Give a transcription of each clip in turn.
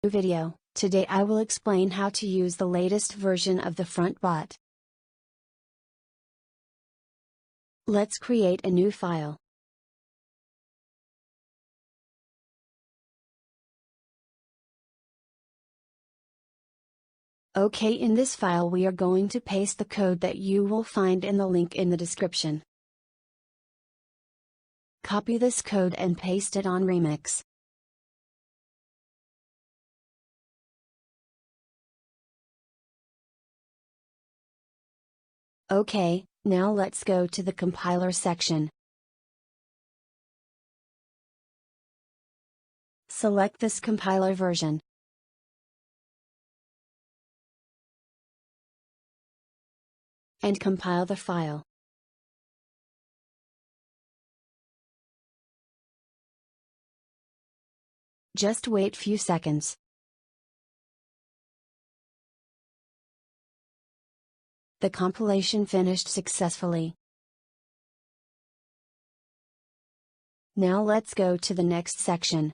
Video. Today I will explain how to use the latest version of the front bot. Let's create a new file. Okay, in this file we are going to paste the code that you will find in the link in the description. Copy this code and paste it on Remix. Okay, now let's go to the compiler section. Select this compiler version. And compile the file. Just wait few seconds. The compilation finished successfully. Now let's go to the next section.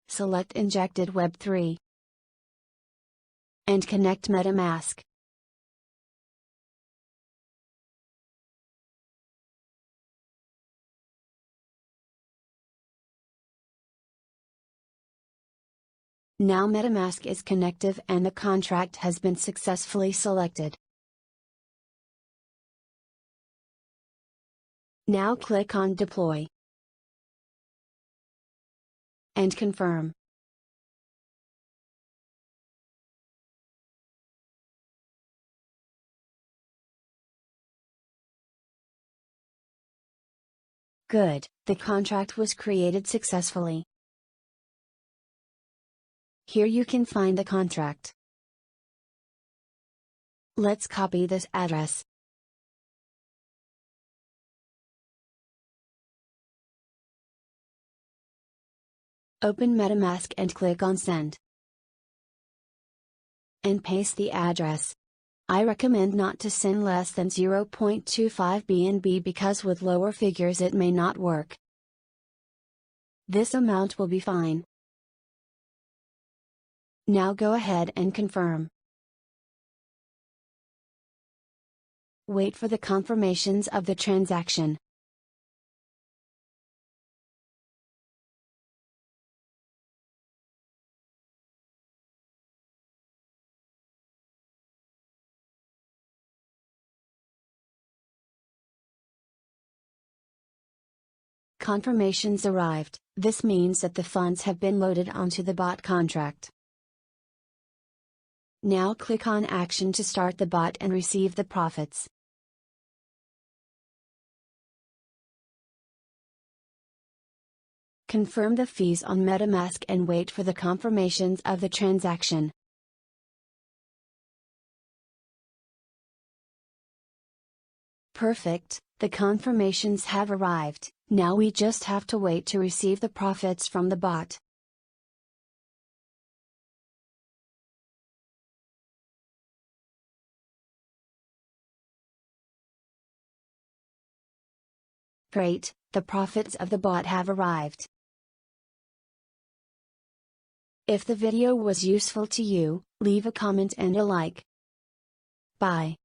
Select Injected Web3 and connect Metamask. Now Metamask is connected and the contract has been successfully selected. Now click on Deploy and confirm. Good, the contract was created successfully. Here you can find the contract. Let's copy this address. Open Metamask and click on Send. And paste the address. I recommend not to send less than 0.25 BNB because with lower figures it may not work. This amount will be fine. Now go ahead and confirm. Wait for the confirmations of the transaction. Confirmations arrived. This means that the funds have been loaded onto the bot contract. Now click on Action to start the bot and receive the profits. Confirm the fees on Metamask and wait for the confirmations of the transaction. Perfect, the confirmations have arrived. Now we just have to wait to receive the profits from the bot. Great, the profits of the bot have arrived. If the video was useful to you, leave a comment and a like. Bye.